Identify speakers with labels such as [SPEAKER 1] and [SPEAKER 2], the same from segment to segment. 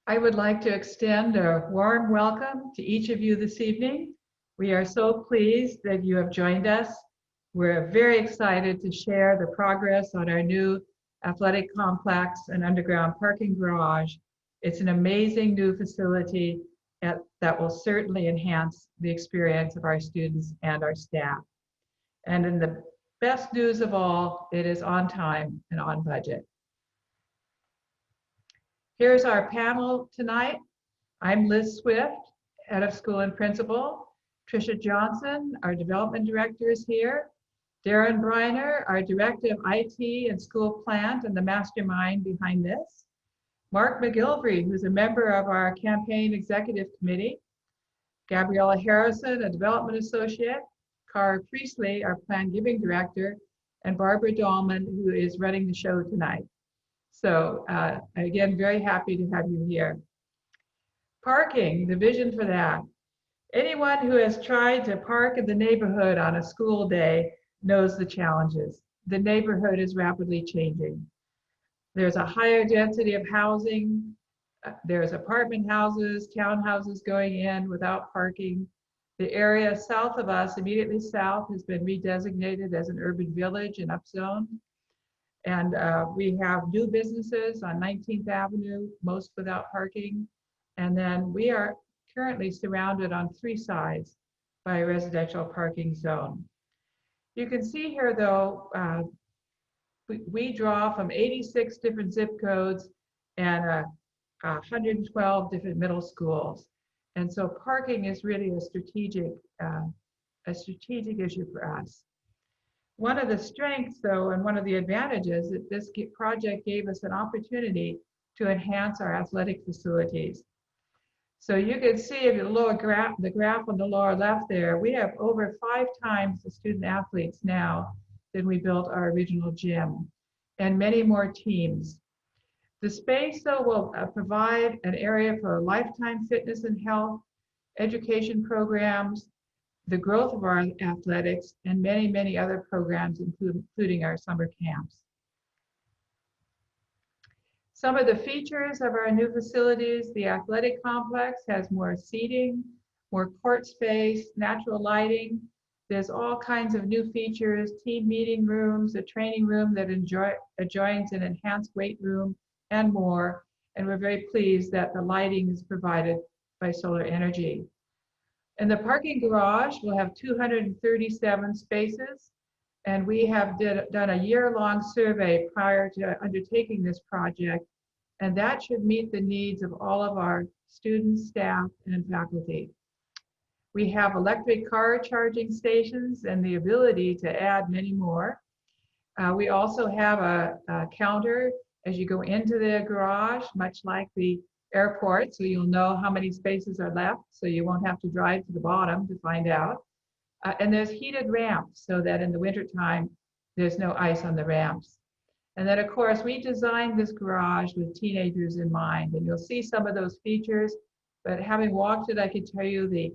[SPEAKER 1] I would like to extend a warm welcome to each of you this evening. We are so pleased that you have joined us. We're very excited to share the progress on our new athletic complex and underground parking garage. It's an amazing new facility that will certainly enhance the experience of our students and our staff. And in the best news of all, it is on time and on budget. Here's our panel tonight. I'm Liz Swift, head of school and principal. Tricia Johnson, our development director, is here. Darren Briner, our director of IT and school plant and the mastermind behind this. Mark McGilvery, who's a member of our campaign executive committee. Gabriella Harrison, a development associate. Cara Priestley, our plan giving director. And Barbara Dahlman, who is running the show tonight. So again, very happy to have you here. Parking, the vision for that. Anyone who has tried to park in the neighborhood on a school day knows the challenges. The neighborhood is rapidly changing. There's a higher density of housing. There's apartment houses, townhouses going in without parking. The area south of us, immediately south, has been redesignated as an urban village and upzoned. And we have new businesses on 19th Avenue, most without parking. And then we are currently surrounded on 3 sides by a residential parking zone. You can see here, though, we draw from 86 different zip codes and 112 different middle schools. And so parking is really a strategic issue for us. One of the strengths, though, and one of the advantages that this project gave us an opportunity to enhance our athletic facilities. So you can see if you look at the graph on the lower left there, we have over 5 times the student athletes now than we built our original gym, and many more teams. The space, though, will provide an area for lifetime fitness and health, education programs, the growth of our athletics, and many, many other programs, including our summer camps. Some of the features of our new facilities: the athletic complex has more seating, more court space, natural lighting. There's all kinds of new features: team meeting rooms, a training room that adjoins an enhanced weight room, and more. And we're very pleased that the lighting is provided by solar energy. In the parking garage, we'll have 237 spaces, and we have done a year-long survey prior to undertaking this project, and that should meet the needs of all of our students, staff, and faculty. We have electric car charging stations and the ability to add many more. We also have a counter as you go into the garage, much like the airport, so you'll know how many spaces are left, so you won't have to drive to the bottom to find out. And there's heated ramps so that in the wintertime, there's no ice on the ramps. And then, of course, we designed this garage with teenagers in mind, and you'll see some of those features, but having walked it, I can tell you the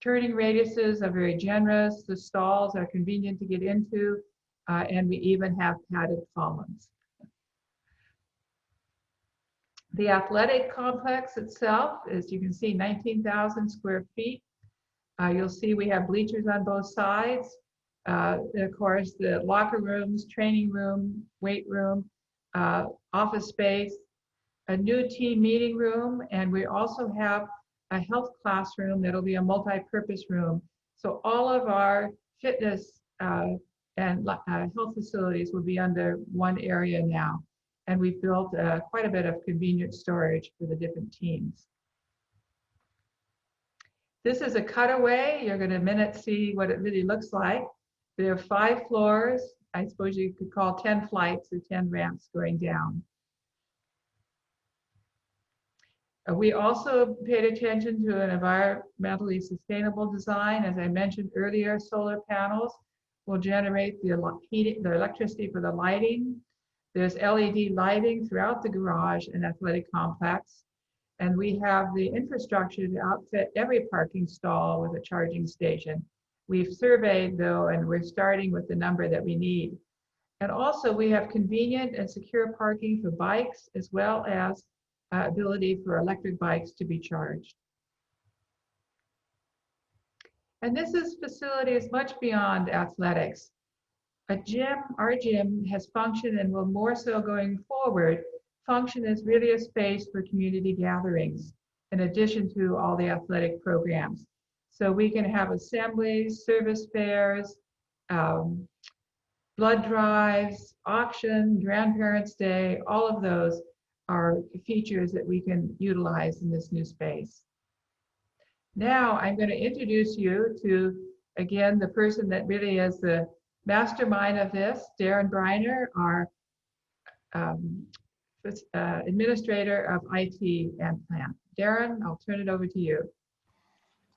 [SPEAKER 1] turning radiuses are very generous, the stalls are convenient to get into, and we even have padded columns. The athletic complex itself is, you can see, 19,000 square feet. You'll see we have bleachers on both sides. Of course, the locker rooms, training room, weight room, office space, a new team meeting room, and we also have a health classroom that'll be a multi-purpose room. So all of our fitness and health facilities will be under one area now. And we've built quite a bit of convenient storage for the different teams. This is a cutaway. You're going to in a minute see what it really looks like. There are 5 floors. I suppose you could call 10 flights or 10 ramps going down. We also paid attention to an environmentally sustainable design. As I mentioned earlier, solar panels will generate the electricity for the lighting. There's LED lighting throughout the garage and athletic complex. And we have the infrastructure to outfit every parking stall with a charging station. We've surveyed, though, and we're starting with the number that we need. And also, we have convenient and secure parking for bikes as well as ability for electric bikes to be charged. And this is facilities much beyond athletics. A gym, our gym, has functioned and will more so going forward, function as really a space for community gatherings, in addition to all the athletic programs. So we can have assemblies, service fairs, blood drives, auction, grandparents' day, all of those are features that we can utilize in this new space. Now I'm going to introduce you to, again, the person that really is the mastermind of this, Darren Briner, our administrator of IT and plant. Darren, I'll turn it over to you.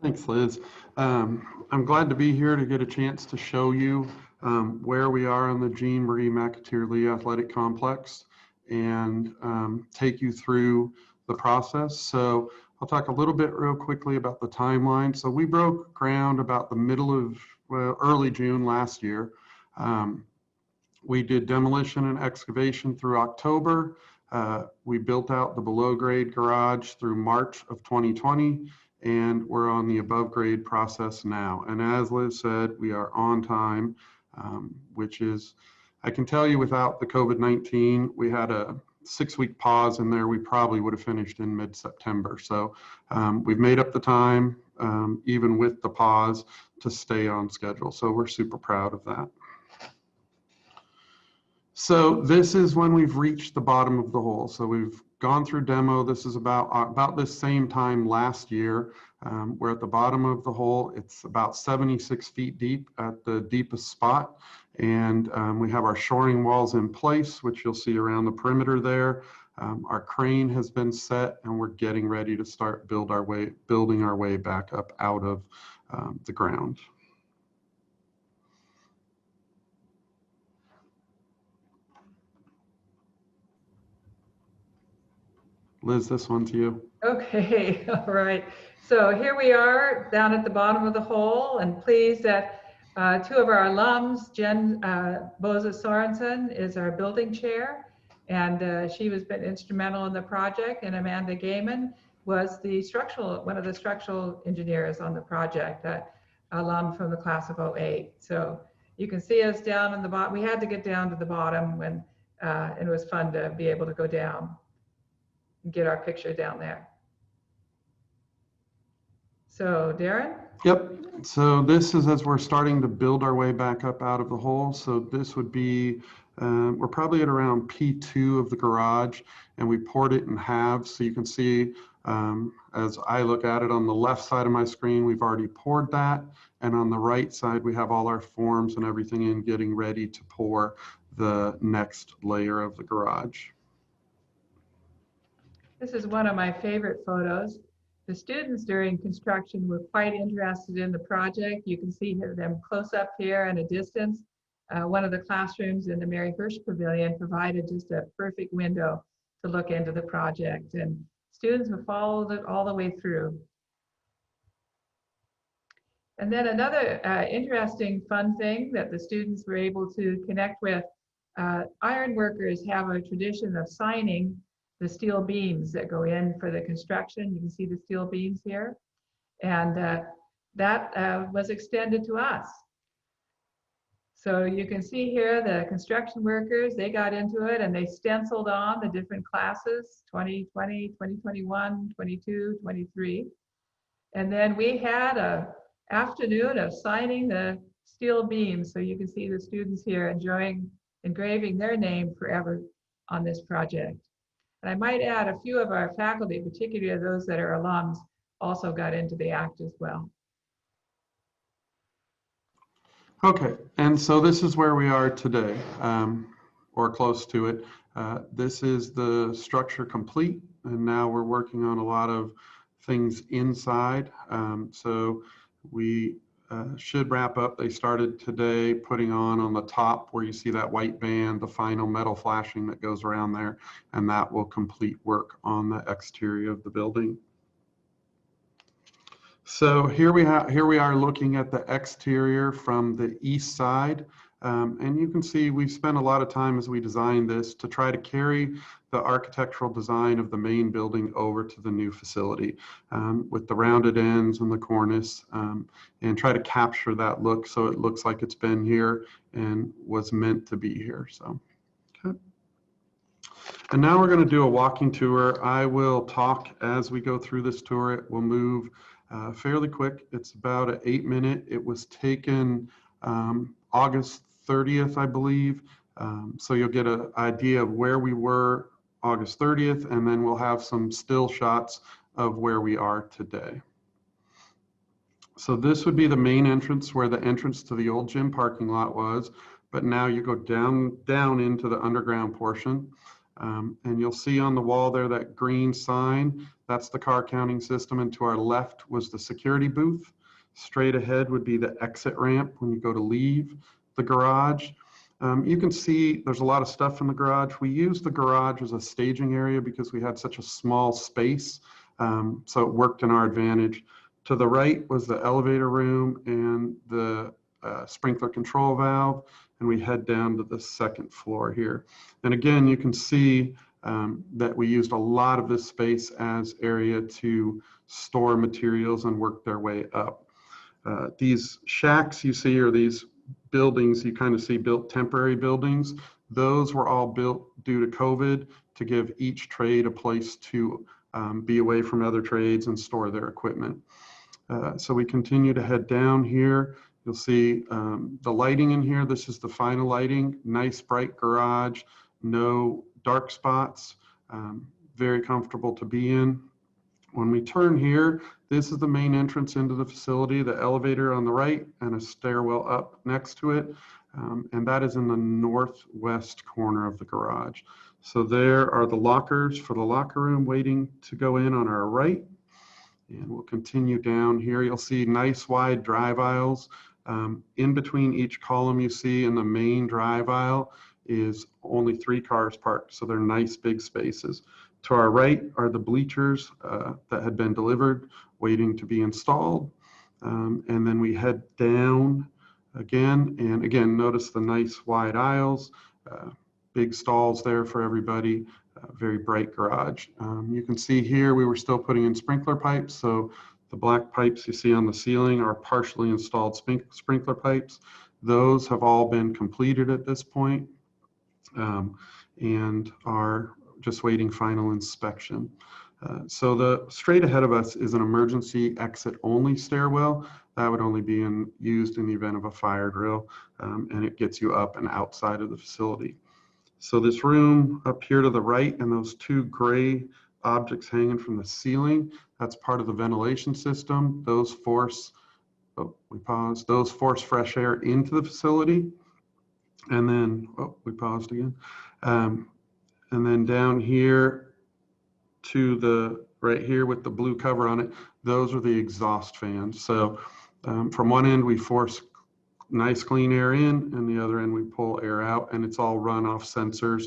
[SPEAKER 2] Thanks, Liz. I'm glad to be here to get a chance to show you where we are on the Jean Marie McAteer Lee Athletic Complex and take you through the process. So I'll talk a little bit real quickly about the timeline. So we broke ground about the middle of, well, early June last year. We did demolition and excavation through October. We built out the below grade garage through March of 2020, and we're on the above grade process now. And as Liz said, we are on time, which is, I can tell you without the COVID-19, we had a 6-week pause in there. We probably would have finished in mid-September. So we've made up the time, even with the pause, to stay on schedule. So we're super proud of that. So this is when we've reached the bottom of the hole. So we've gone through demo. This is about this same time last year. We're at the bottom of the hole. It's about 76 feet deep at the deepest spot. And we have our shoring walls in place, which you'll see around the perimeter there. Our crane has been set, and we're getting ready to start building our way back up out of the ground. Liz, this one's you.
[SPEAKER 1] Okay, all right. So here we are down at the bottom of the hole, and pleased that two of our alums, Jen Boza Sorensen is our building chair, and she has been instrumental in the project, and Amanda Gaiman was the one of the structural engineers on the project, that alum from the class of '08. So you can see us down in the bottom. We had to get down to the bottom when it was fun to be able to go down and get our picture down there. So Darren?
[SPEAKER 2] Yep. So this is as we're starting to build our way back up out of the hole. So this would be, we're probably at around P2 of the garage, and we poured it in halves. So you can see, as I look at it on the left side of my screen, we've already poured that. And on the right side, we have all our forms and everything in, getting ready to pour the next layer of the garage.
[SPEAKER 1] This is one of my favorite photos. The students during construction were quite interested in the project. You can see them close up here and a distance. One of the classrooms in the Mary Hirsch Pavilion provided just a perfect window to look into the project, and students have followed it all the way through. And then another interesting fun thing that the students were able to connect with, iron workers have a tradition of signing the steel beams that go in for the construction. You can see the steel beams here. And that was extended to us. So you can see here the construction workers, they got into it and they stenciled on the different classes, 2020, 2021, 22, 23. And then we had an afternoon of signing the steel beams. So you can see the students here enjoying engraving their name forever on this project. And I might add a few of our faculty, particularly those that are alums, also got into the act as well.
[SPEAKER 2] Okay, and so this is where we are today, or close to it. This is the structure complete, and now we're working on a lot of things inside. So we should wrap up. They started today putting on the top where you see that white band, the final metal flashing that goes around there, and that will complete work on the exterior of the building. So here we are looking at the exterior from the east side. And you can see we've spent a lot of time as we designed this to try to carry the architectural design of the main building over to the new facility with the rounded ends and the cornice, and try to capture that look so it looks like it's been here and was meant to be here. So, okay. And now we're going to do a walking tour. I will talk as we go through this tour. It will move fairly quick. It's about an 8-minute. It was taken August 30th, I believe. So you'll get an idea of where we were August 30th, and then we'll have some still shots of where we are today. So this would be the main entrance where the entrance to the old gym parking lot was, but now you go down into the underground portion. And you'll see on the wall there that green sign, that's the car counting system, and to our left was the security booth. Straight ahead would be the exit ramp when you go to leave the garage. You can see there's a lot of stuff in the garage. We used the garage as a staging area because we had such a small space, so it worked in our advantage. To the right was the elevator room and the sprinkler control valve, and we head down to the second floor here. And again, you can see that we used a lot of this space as area to store materials and work their way up. These shacks you see, or these buildings you kind of see built, temporary buildings, those were all built due to COVID to give each trade a place to be away from other trades and store their equipment. So we continue to head down here. You'll see the lighting in here. This is the final lighting. Nice bright garage, no dark spots, very comfortable to be in. When we turn here, this is the main entrance into the facility, the elevator on the right and a stairwell up next to it. And that is in the northwest corner of the garage. So there are the lockers for the locker room waiting to go in on our right. And we'll continue down here. You'll see nice wide drive aisles. In between each column you see in the main drive aisle is only 3 cars parked, so they're nice big spaces. To our right are the bleachers that had been delivered, waiting to be installed. And then we head down again, and again, notice the nice wide aisles, big stalls there for everybody. Very bright garage. You can see here we were still putting in sprinkler pipes, so the black pipes you see on the ceiling are partially installed sprinkler pipes. Those have all been completed at this point, and are just waiting final inspection. So the straight ahead of us is an emergency exit only stairwell. That would only be used in the event of a fire drill, and it gets you up and outside of the facility. So this room up here to the right and those 2 gray objects hanging from the ceiling, that's part of the ventilation system. Those force, those force fresh air into the facility. And then, we paused again. And then down here to the right here with the blue cover on it, those are the exhaust fans. So from one end we force nice clean air in, and the other end we pull air out, and it's all run off sensors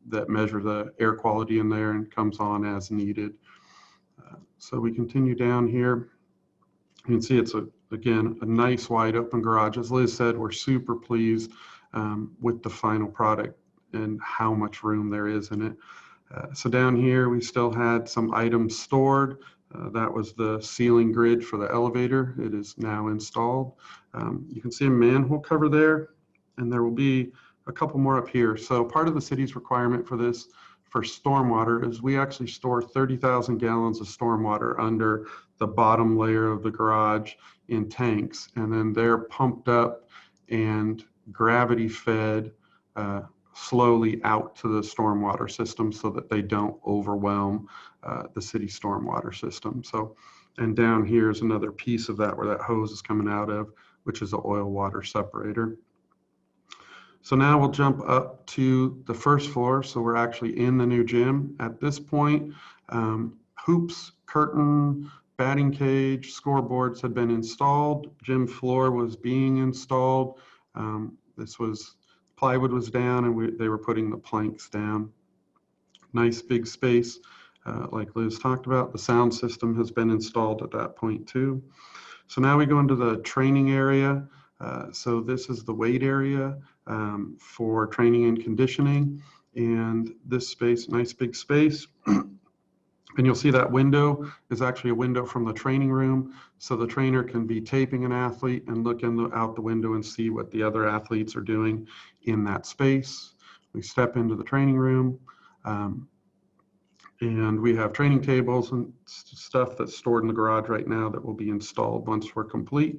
[SPEAKER 2] that measure the air quality in there and comes on as needed. So we continue down here. You can see it's again a nice wide open garage. As Liz said, we're super pleased with the final product and how much room there is in it. So down here we still had some items stored. That was the ceiling grid for the elevator. It is now installed. You can see a manhole cover there, and there will be a couple more up here. So part of the city's requirement for this, for stormwater, is we actually store 30,000 gallons of stormwater under the bottom layer of the garage in tanks, and then they're pumped up and gravity fed slowly out to the stormwater system so that they don't overwhelm the city stormwater system. So, and down here is another piece of that where that hose is coming out of, which is the oil water separator. So now we'll jump up to the first floor. So we're actually in the new gym. At this point, hoops, curtain, batting cage, scoreboards had been installed. Gym floor was being installed. Plywood was down, and they were putting the planks down. Nice big space, like Liz talked about. The sound system has been installed at that point too. So now we go into the training area. So this is the weight area for training and conditioning. And this space, nice big space. And you'll see that window is actually a window from the training room. So the trainer can be taping an athlete and look out the window and see what the other athletes are doing in that space. We step into the training room. And we have training tables and stuff that's stored in the garage right now that will be installed once we're complete.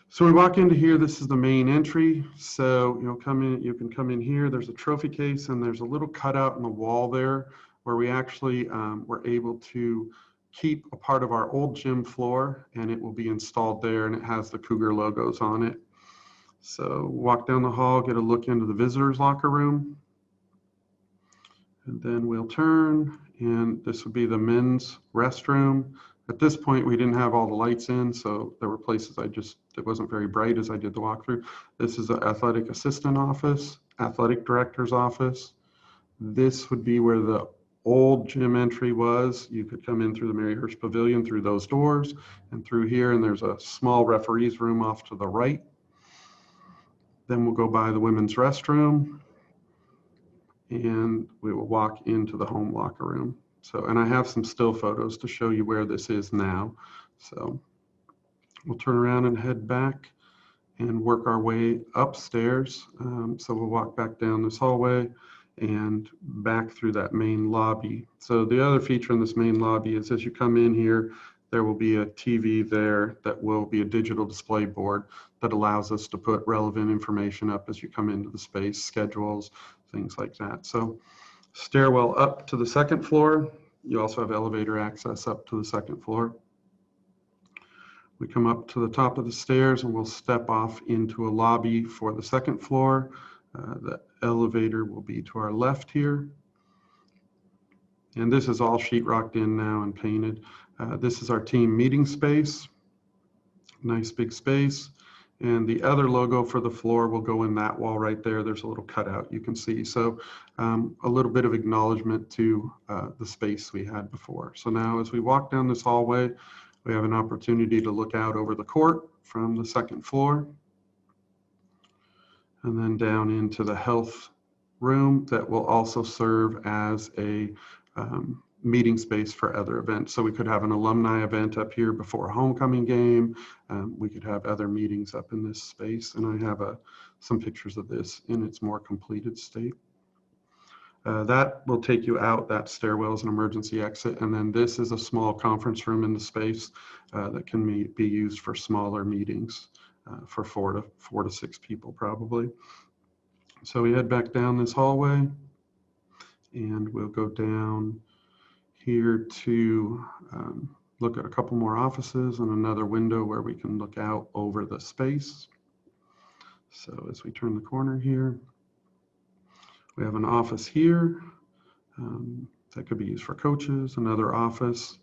[SPEAKER 2] So we walk into here, this is the main entry. So you can come in here, there's a trophy case and there's a little cutout in the wall there where we actually were able to keep a part of our old gym floor, and it will be installed there, and it has the Cougar logos on it. So walk down the hall, get a look into the visitors locker room. And then we'll turn, and this would be the men's restroom. At this point, we didn't have all the lights in, so there were places it wasn't very bright as I did the walkthrough. This is the athletic assistant office, athletic director's office. This would be where the old gym entry was. You could come in through the Maryhurst Pavilion through those doors and through here, and there's a small referee's room off to the right. Then we'll go by the women's restroom, and we will walk into the home locker room. So, and I have some still photos to show you where this is now. So we'll turn around and head back and work our way upstairs. So we'll walk back down this hallway and back through that main lobby. So the other feature in this main lobby is as you come in here, there will be a TV there that will be a digital display board that allows us to put relevant information up as you come into the space, schedules, things like that. So stairwell up to the second floor. You also have elevator access up to the second floor. We come up to the top of the stairs and we'll step off into a lobby for the second floor. The elevator will be to our left here. And this is all sheetrocked in now and painted. This is our team meeting space. Nice big space. And the other logo for the floor will go in that wall right there. There's a little cutout you can see. So a little bit of acknowledgement to the space we had before. So now as we walk down this hallway, we have an opportunity to look out over the court from the second floor. And then down into the health room that will also serve as a meeting space for other events. So we could have an alumni event up here before a homecoming game. We could have other meetings up in this space. And I have some pictures of this in its more completed state. That will take you out. That stairwell is an emergency exit. And then this is a small conference room in the space that can be used for smaller meetings for four to six people probably. So we head back down this hallway and we'll go down here to look at a couple more offices and another window where we can look out over the space. So as we turn the corner here, we have an office here that could be used for coaches, another office,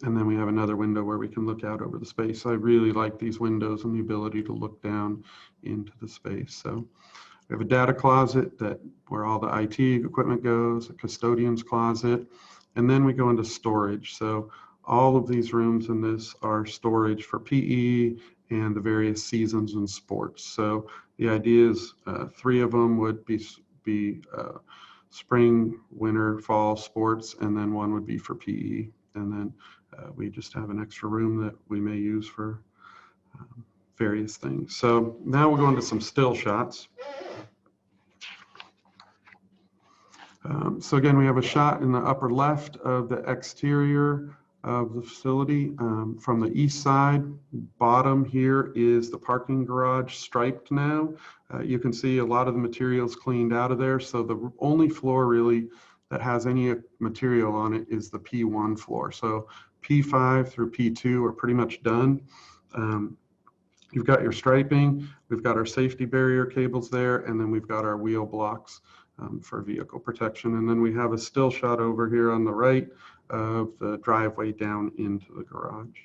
[SPEAKER 2] and then we have another window where we can look out over the space. I really like these windows and the ability to look down into the space. So we have a data closet where all the IT equipment goes, a custodian's closet, and then we go into storage. So all of these rooms in this are storage for PE and the various seasons and sports. So the idea is 3 of them would be spring, winter, fall sports, and then 1 would be for PE. And then we just have an extra room that we may use for various things. So now we'll go into some still shots. So again, we have a shot in the upper left of the exterior of the facility. From the east side, bottom here is the parking garage striped now. You can see a lot of the materials cleaned out of there. So the only floor really that has any material on it is the P1 floor. So P5 through P2 are pretty much done. You've got your striping, we've got our safety barrier cables there, and then we've got our wheel blocks for vehicle protection. And then we have a still shot over here on the right of the driveway down into the garage.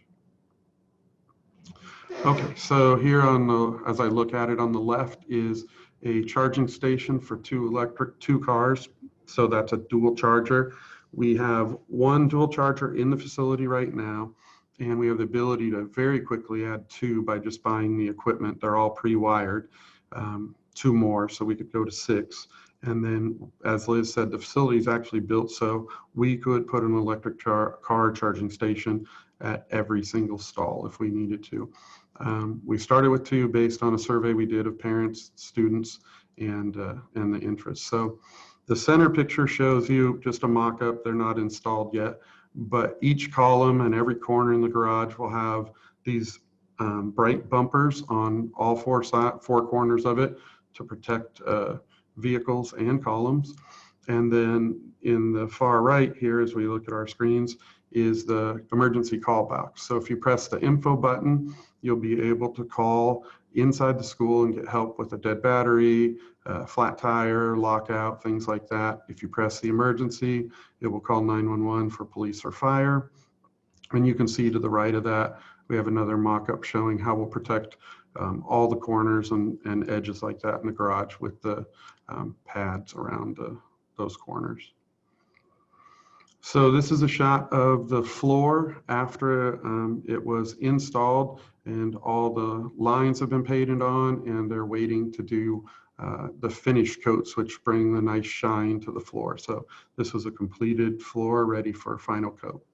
[SPEAKER 2] Okay, so here as I look at it on the left is a charging station for 2 cars. So that's a dual charger. We have 1 dual charger in the facility right now. and we have the ability to very quickly add 2 by just buying the equipment. They're all pre-wired, 2 more, so we could go to 6. And then, as Liz said, the facility is actually built so we could put an electric car charging station at every single stall if we needed to. We started with 2 based on a survey we did of parents, students, and the interest. So the center picture shows you just a mock-up. They're not installed yet, but each column and every corner in the garage will have these bright bumpers on all 4 corners of it to protect vehicles and columns. And then in the far right here, as we look at our screens, is the emergency call box. So if you press the info button, you'll be able to call inside the school and get help with a dead battery, flat tire, lockout, things like that. If you press the emergency, it will call 911 for police or fire. And you can see to the right of that, we have another mock-up showing how we'll protect all the corners and edges like that in the garage with the pads around those corners. So this is a shot of the floor after it was installed, and all the lines have been painted on, and they're waiting to do the finish coats, which bring the nice shine to the floor. So this was a completed floor ready for final coat.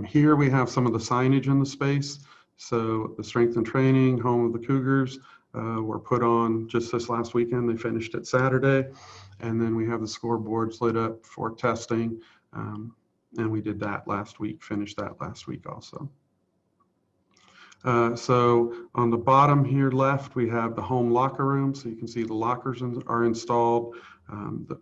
[SPEAKER 2] Here we have some of the signage in the space. So the strength and training, home of the Cougars, were put on just this last weekend. They finished it Saturday. And then we have the scoreboards lit up for testing. And we did that last week, finished that last week also. So on the bottom here left, we have the home locker room. So you can see the lockers are installed.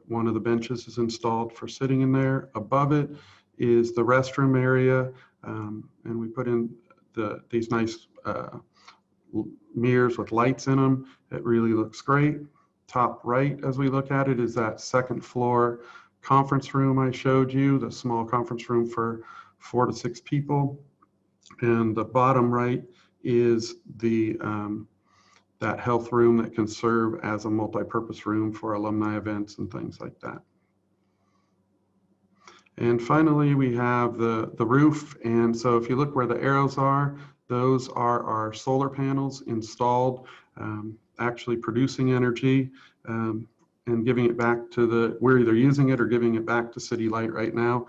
[SPEAKER 2] One of the benches is installed for sitting in there. Above it is the restroom area. And we put in these nice mirrors with lights in them. It really looks great. Top right, as we look at it, is that second floor conference room I showed you, the small conference room for 4 to 6 people. And the bottom right is the that health room that can serve as a multi-purpose room for alumni events and things like that. And finally, we have the roof. And so if you look where the arrows are, those are our solar panels installed, actually producing energy and giving it back to we're either using it or giving it back to City Light right now.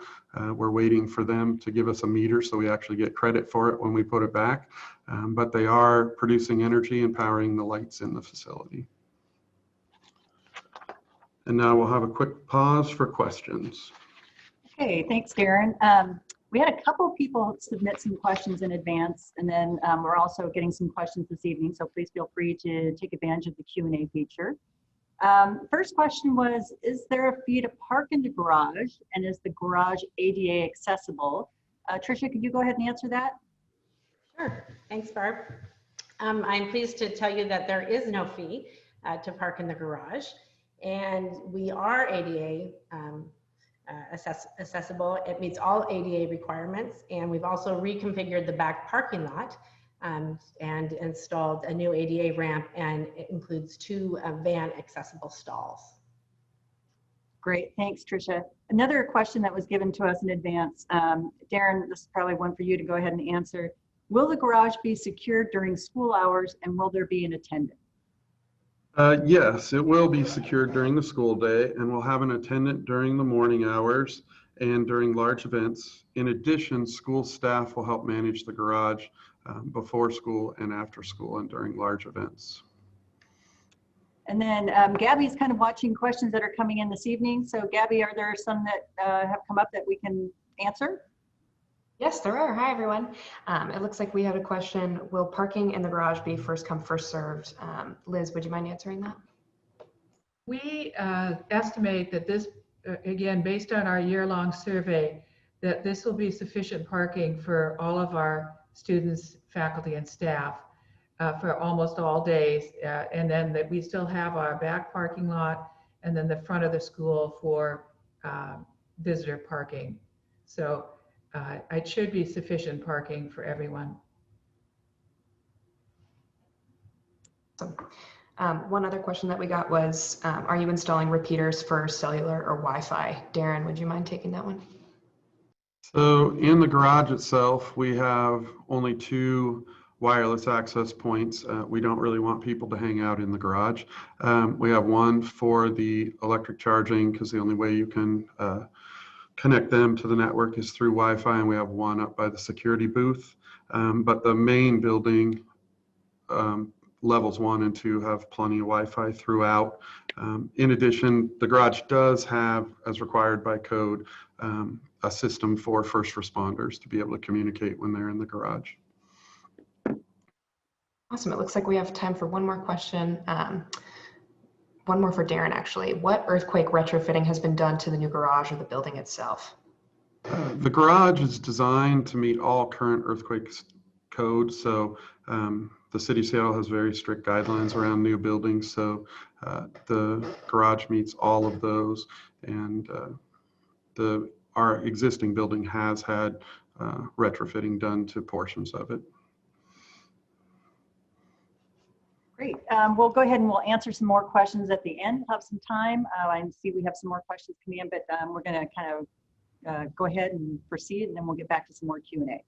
[SPEAKER 2] We're waiting for them to give us a meter so we actually get credit for it when we put it back. But they are producing energy and powering the lights in the facility. And now we'll have a quick pause for questions.
[SPEAKER 3] Okay, thanks, Darren. We had a couple people submit some questions in advance, and then we're also getting some questions this evening, so please feel free to take advantage of the Q&A feature. First question was, is there a fee to park in the garage, and is the garage ADA accessible? Tricia, could you go ahead and answer that?
[SPEAKER 4] Sure, thanks, Barb. I'm pleased to tell you that there is no fee to park in the garage, and we are ADA accessible. It meets all ADA requirements, and we've also reconfigured the back parking lot and installed a new ADA ramp, and it includes 2 van accessible stalls.
[SPEAKER 3] Great, thanks, Tricia. Another question that was given to us in advance, Darren, this is probably one for you to go ahead and answer. Will the garage be secured during school hours, and will there be an attendant?
[SPEAKER 2] Yes, it will be secured during the school day, and we'll have an attendant during the morning hours and during large events. In addition, school staff will help manage the garage before school and after school and during large events.
[SPEAKER 3] And then Gabby's kind of watching questions that are coming in this evening. So Gabby, are there some that have come up that we can answer?
[SPEAKER 5] Yes, there are. Hi, everyone. It looks like we had a question. Will parking in the garage be first come, first served? Liz, would you mind answering that?
[SPEAKER 1] We estimate that this, again, based on our year-long survey, that this will be sufficient parking for all of our students, faculty, and staff for almost all days. And then that we still have our back parking lot and then the front of the school for visitor parking. So it should be sufficient parking for everyone.
[SPEAKER 5] Awesome. One other question that we got was, are you installing repeaters for cellular or Wi-Fi? Darren, would you mind taking that one?
[SPEAKER 2] So in the garage itself, we have only 2 wireless access points. We don't really want people to hang out in the garage. We have one for the electric charging because the only way you can connect them to the network is through Wi-Fi, and we have one up by the security booth. But the main building, levels 1 and 2, have plenty of Wi-Fi throughout. In addition, the garage does have, as required by code, a system for first responders to be able to communicate when they're in the garage.
[SPEAKER 5] Awesome. It looks like we have time for one more question. One more for Darren, actually. What earthquake retrofitting has been done to the new garage or the building itself?
[SPEAKER 2] The garage is designed to meet all current earthquake codes. So the city of Seattle has very strict guidelines around new buildings. So the garage meets all of those. And our existing building has had retrofitting done to portions of it.
[SPEAKER 3] Great. We'll go ahead and we'll answer some more questions at the end. We'll have some time. I see we have some more questions coming in, but we're going to kind of go ahead and proceed, and then we'll get back to some more Q&A.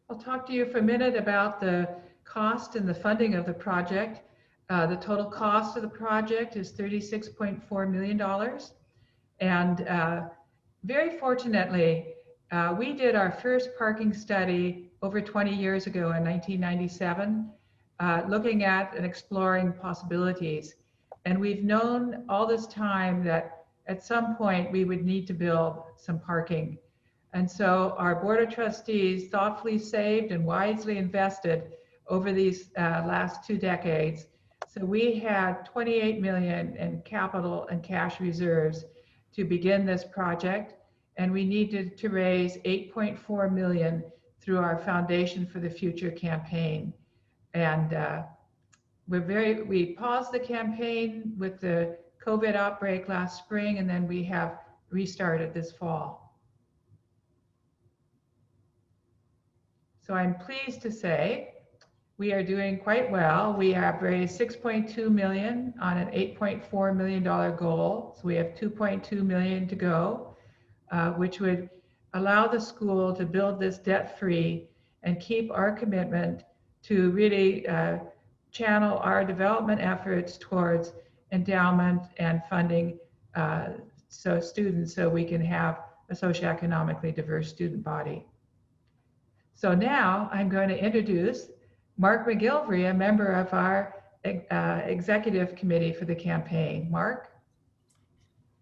[SPEAKER 1] I'll talk to you for a minute about the cost and the funding of the project. The total cost of the project is $36.4 million. And very fortunately, we did our first parking study over 20 years ago in 1997, looking at and exploring possibilities. And we've known all this time that at some point we would need to build some parking. And so our Board of Trustees thoughtfully saved and wisely invested over these last 2 decades. So we had $28 million in capital and cash reserves to begin this project. And we needed to raise $8.4 million through our Foundation for the Future campaign. And we paused the campaign with the COVID outbreak last spring, and then we have restarted this fall. So I'm pleased to say we are doing quite well. We have raised $6.2 million on an $8.4 million goal. So we have $2.2 million to go, which would allow the school to build this debt-free and keep our commitment to really channel our development efforts towards endowment and funding so we can have a socioeconomically diverse student body. So now I'm going to introduce Mark McGilvery, a member of our executive committee for the campaign. Mark?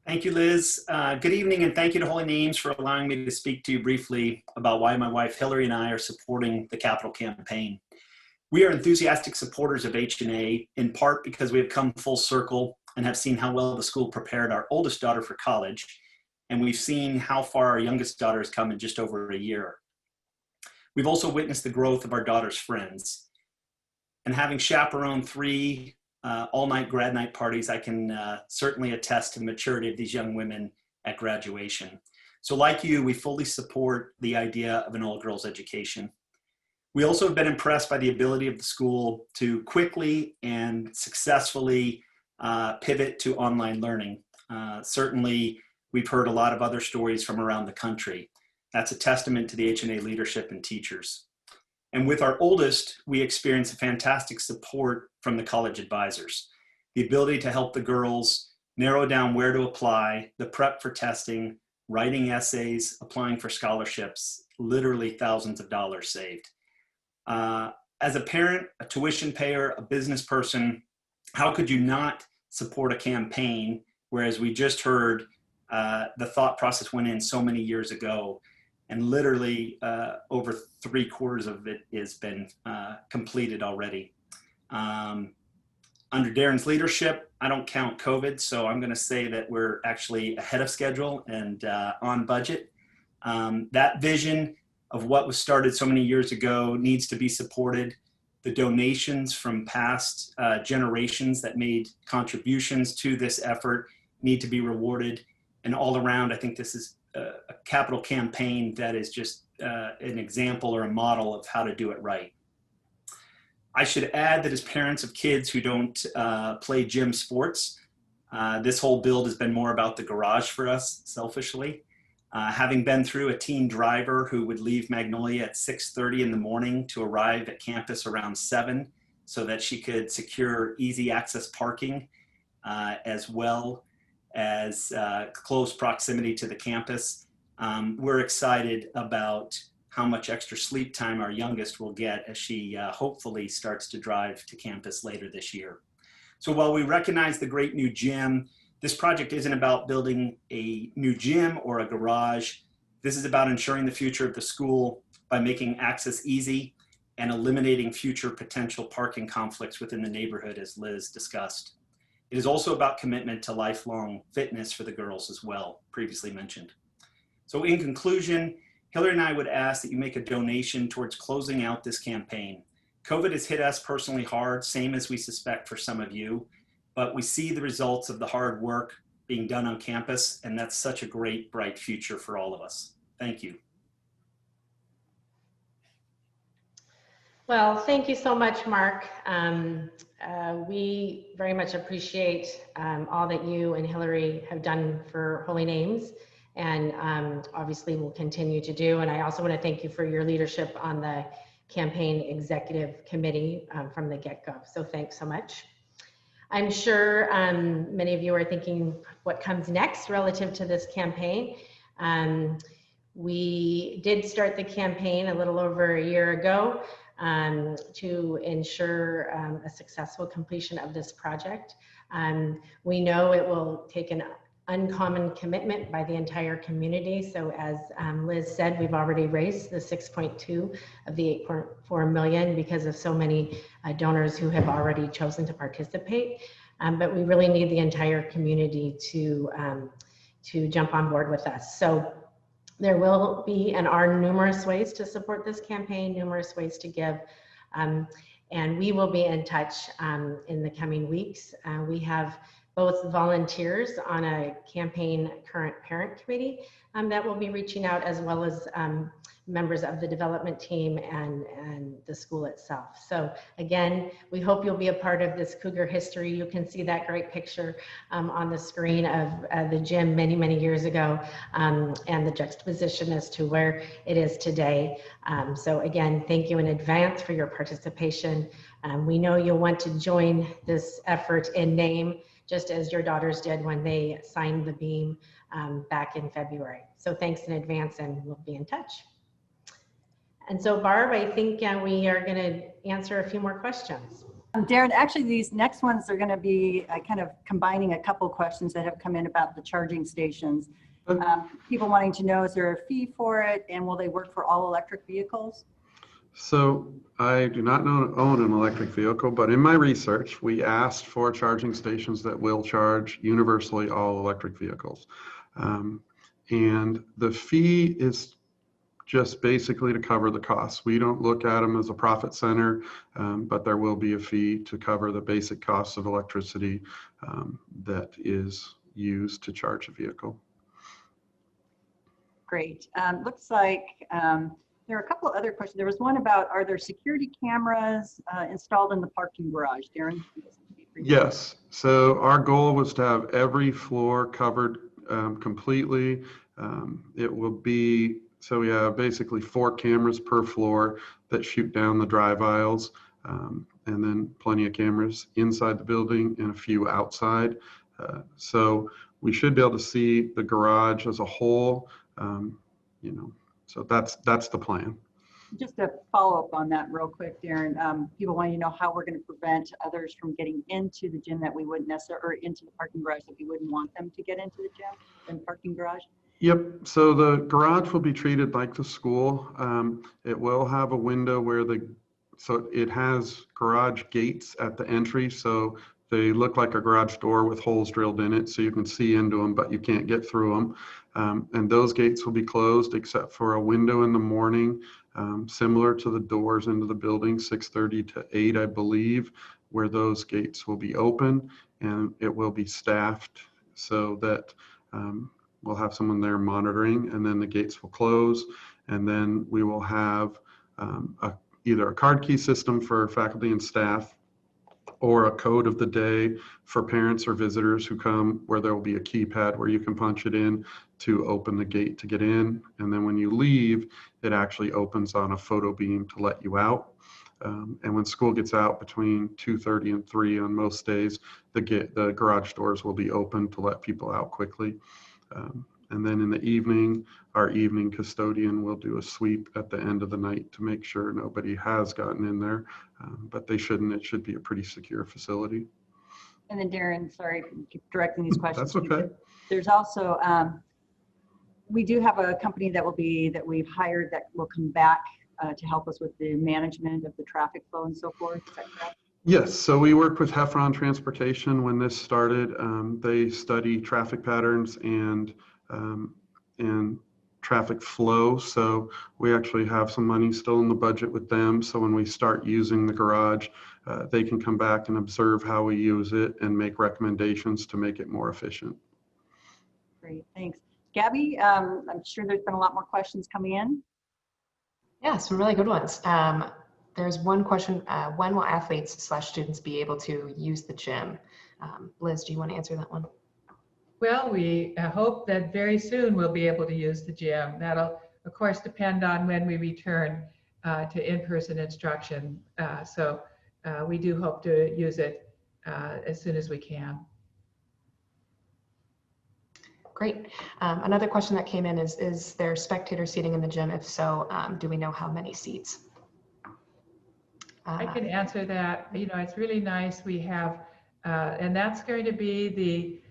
[SPEAKER 6] Thank you, Liz. Good evening, and thank you to Holy Names for allowing me to speak to you briefly about why my wife Hillary and I are supporting the Capital Campaign. We are enthusiastic supporters of HNA, in part because we have come full circle and have seen how well the school prepared our oldest daughter for college, and we've seen how far our youngest daughter has come in just over a year. We've also witnessed the growth of our daughter's friends. And having chaperoned 3 all-night grad night parties, I can certainly attest to the maturity of these young women at graduation. So like you, we fully support the idea of an all-girls education. We also have been impressed by the ability of the school to quickly and successfully pivot to online learning. Certainly, we've heard a lot of other stories from around the country. That's a testament to the HNA leadership and teachers. And with our oldest, we experience a fantastic support from the college advisors. The ability to help the girls narrow down where to apply, the prep for testing, writing essays, applying for scholarships, literally thousands of dollars saved. As a parent, a tuition payer, a business person, how could you not support a campaign, whereas we just heard the thought process went in so many years ago, and literally over 3/4 of it has been completed already. Under Darren's leadership, I don't count COVID, so I'm gonna say that we're actually ahead of schedule and on budget. That vision of what was started so many years ago needs to be supported. The donations from past generations that made contributions to this effort need to be rewarded. And all around, I think this is a capital campaign that is just an example or a model of how to do it right. I should add that as parents of kids who don't play gym sports, This whole build has been more about the garage for us, selfishly. Having been through a teen driver who would leave Magnolia at 6:30 in the morning to arrive at campus around 7 so that she could secure easy access parking, as well as close proximity to the campus. We're excited about how much extra sleep time our youngest will get as she hopefully starts to drive to campus later this year. So while we recognize the great new gym, this project isn't about building a new gym or a garage. This is about ensuring the future of the school by making access easy and eliminating future potential parking conflicts within the neighborhood, as Liz discussed. It is also about commitment to lifelong fitness for the girls as well, previously mentioned. So in conclusion, Hillary and I would ask that you make a donation towards closing out this campaign. COVID has hit us personally hard, same as we suspect for some of you, but we see the results of the hard work being done on campus, and that's such a great, bright future for all of us. Thank you.
[SPEAKER 4] Well, thank you so much, Mark. We very much appreciate all that you and Hillary have done for Holy Names, and obviously will continue to do. And I also want to thank you for your leadership on the campaign executive committee from the get-go. So thanks so much. I'm sure many of you are thinking what comes next relative to this campaign. We did start the campaign a little over a year ago to ensure a successful completion of this project. We know it will take an uncommon commitment by the entire community. So as Liz said, we've already raised the 6.2 of the 8.4 million because of so many donors who have already chosen to participate. But we really need the entire community to jump on board with us. So there will be and are numerous ways to support this campaign, numerous ways to give. And we will be in touch in the coming weeks. We have both volunteers on a campaign current parent committee that will be reaching out, as well as members of the development team and the school itself. So again, we hope you'll be a part of this Cougar history. You can see that great picture on the screen of the gym many, many years ago, and the juxtaposition as to where it is today. So again, thank you in advance for your participation. We know you'll want to join this effort in name, just as your daughters did when they signed the beam back in February. So thanks in advance, and we'll be in touch. And so Barb, I think we are going to answer a few more questions.
[SPEAKER 3] Darren, actually these next ones are going to be kind of combining a couple questions that have come in about the charging stations. People wanting to know, is there a fee for it, and will they work for all electric vehicles?
[SPEAKER 2] So I do not own an electric vehicle, but in my research, we asked for charging stations that will charge universally all electric vehicles. And the fee is just basically to cover the costs. We don't look at them as a profit center, but there will be a fee to cover the basic costs of electricity that is used to charge a vehicle.
[SPEAKER 3] Great. Looks like there are a couple of other questions. There was one about, are there security cameras installed in the parking garage? Darren?
[SPEAKER 2] Yes. So our goal was to have every floor covered completely. It will be, so we have basically 4 cameras per floor that shoot down the drive aisles, and then plenty of cameras inside the building and a few outside. So we should be able to see the garage as a whole, so that's the plan.
[SPEAKER 3] Just to follow up on that real quick, Darren, people want to know how we're going to prevent others from getting into the gym that we wouldn't necessarily, or into the parking garage that we wouldn't want them to get into the gym and parking garage.
[SPEAKER 2] Yep, so the garage will be treated like the school. It will have a window where so it has garage gates at the entry, so they look like a garage door with holes drilled in it, so you can see into them, but you can't get through them. And those gates will be closed except for a window in the morning, similar to the doors into the building, 6:30 to 8, I believe, where those gates will be open, and it will be staffed so that we'll have someone there monitoring, and then the gates will close, and then we will have either a card key system for faculty and staff, or a code of the day for parents or visitors who come, where there will be a keypad where you can punch it in to open the gate to get in. And then when you leave, it actually opens on a photo beam to let you out. And when school gets out between 2:30 and 3 on most days, the garage doors will be open to let people out quickly. And then in the evening, our evening custodian will do a sweep at the end of the night to make sure nobody has gotten in there, but they shouldn't. It should be a pretty secure facility.
[SPEAKER 3] And then Darren, sorry, to keep directing these questions.
[SPEAKER 2] That's okay.
[SPEAKER 3] There's also, we do have a company that we've hired that will come back to help us with the management of the traffic flow and so forth. Is that correct?
[SPEAKER 2] Yes, so we worked with Heffron Transportation when this started. They study traffic patterns and traffic flow. So we actually have some money still in the budget with them. So when we start using the garage, they can come back and observe how we use it and make recommendations to make it more efficient.
[SPEAKER 3] Great, thanks. Gabby, I'm sure there's been a lot more questions coming in.
[SPEAKER 5] Yeah, some really good ones. There's one question, when will athletes/students be able to use the gym? Liz, do you want to answer that one?
[SPEAKER 1] Well, we hope that very soon we'll be able to use the gym. That'll, of course, depend on when we return to in-person instruction. So we do hope to use it as soon as we can.
[SPEAKER 5] Great. Another question that came in is there spectator seating in the gym? If so, do we know how many seats?
[SPEAKER 1] I can answer that. You know, it's really nice. We have, and that's going to be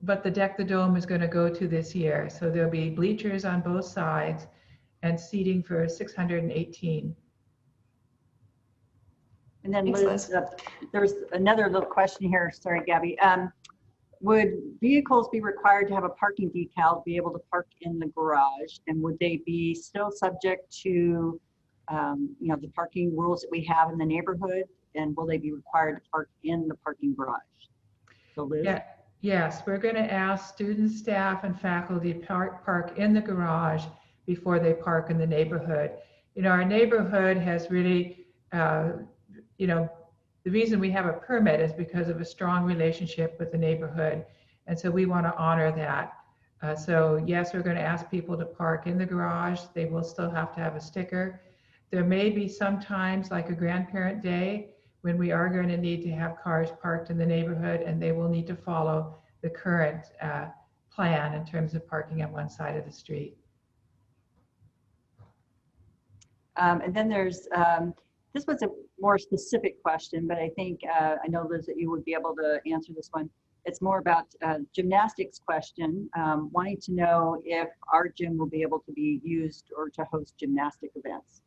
[SPEAKER 1] what the Deck the Dome is going to go to this year. So there'll be bleachers on both sides and seating for 618.
[SPEAKER 3] And then
[SPEAKER 5] Thanks,
[SPEAKER 3] Liz, there's another little question here. Sorry, Gabby. Would vehicles be required to have a parking decal to be able to park in the garage? And would they be still subject to, you know, the parking rules that we have in the neighborhood? And will they be required to park in the parking garage? So Liz?
[SPEAKER 1] Yeah, yes, we're going to ask students, staff, and faculty park in the garage before they park in the neighborhood. You know, our neighborhood has really, you know, the reason we have a permit is because of a strong relationship with the neighborhood. And so we want to honor that. So yes, we're going to ask people to park in the garage. They will still have to have a sticker. There may be some times, like a grandparent day, when we are going to need to have cars parked in the neighborhood, and they will need to follow the current plan in terms of parking on one side of the street.
[SPEAKER 3] And then there's, this was a more specific question, but I think, I know Liz that you would be able to answer this one. It's more about gymnastics question, wanting to know if our gym will be able to be used or to host gymnastic events.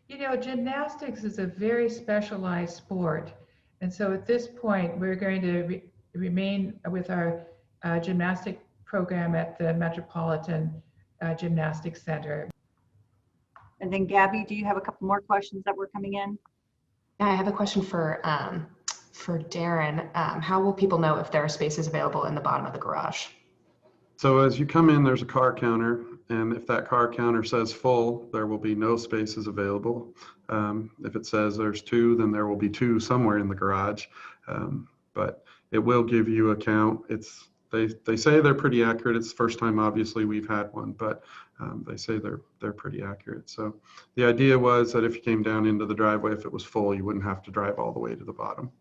[SPEAKER 1] You know, gymnastics is a very specialized sport. And so at this point, we're going to remain with our gymnastic program at the Metropolitan Gymnastics Center.
[SPEAKER 3] And then Gabby, do you have a couple more questions that were coming in?
[SPEAKER 5] Yeah, I have a question for Darren. How will people know if there are spaces available in the bottom of the garage?
[SPEAKER 2] So as you come in, there's a car counter, and if that car counter says full, there will be no spaces available. If it says there's 2, then there will be 2 somewhere in the garage. But it will give you a count. They say they're pretty accurate. It's the first time, obviously, we've had one, but they say they're pretty accurate. So the idea was that if you came down into the driveway, if it was full, you wouldn't have to drive all the way to the bottom.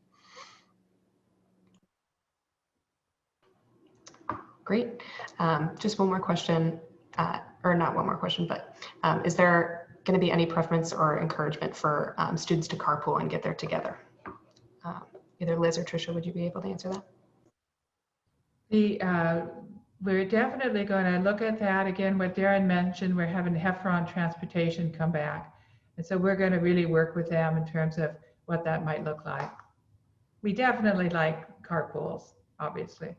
[SPEAKER 5] Great. Just one more question, or not one more question, but is there going to be any preference or encouragement for students to carpool and get there together? Either Liz or Tricia, would you be able to answer that?
[SPEAKER 1] We're definitely going to look at that. Again, what Darren mentioned, we're having Heffron Transportation come back. And so we're going to really work with them in terms of what that might look like. We definitely like carpools, obviously.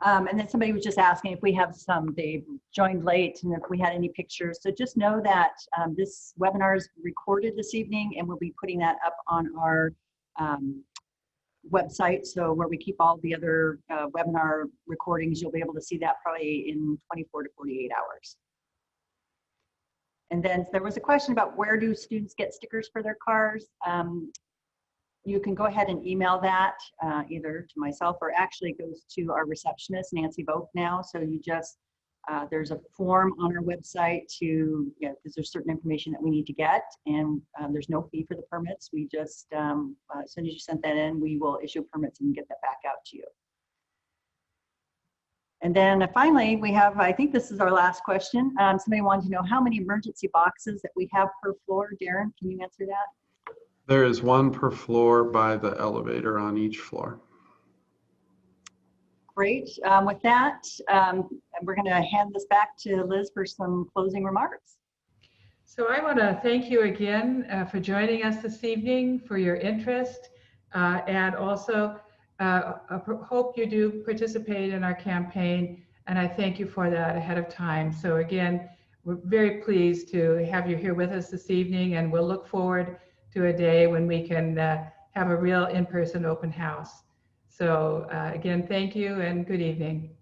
[SPEAKER 3] And then somebody was just asking if we have some, they joined late, and if we had any pictures. So just know that this webinar is recorded this evening, and we'll be putting that up on our website. So where we keep all the other webinar recordings, you'll be able to see that probably in 24 to 48 hours. And then there was a question about where do students get stickers for their cars. You can go ahead and email that either to myself or actually it goes to our receptionist, Nancy Vogt now. So you just, there's a form on our website to, because there's certain information that we need to get and there's no fee for the permits. We just, as soon as you send that in, we will issue permits and get that back out to you. And then finally, we have, I think this is our last question. Somebody wanted to know how many emergency boxes that we have per floor. Darren, can you answer that?
[SPEAKER 2] There is one per floor by the elevator on each floor.
[SPEAKER 3] Great. With that, we're going to hand this back to Liz for some closing remarks.
[SPEAKER 1] So I want to thank you again for joining us this evening, for your interest, and also hope you do participate in our campaign. And I thank you for that ahead of time. So again, we're very pleased to have you here with us this evening, and we'll look forward to a day when we can have a real in-person open house. So again, thank you and good evening.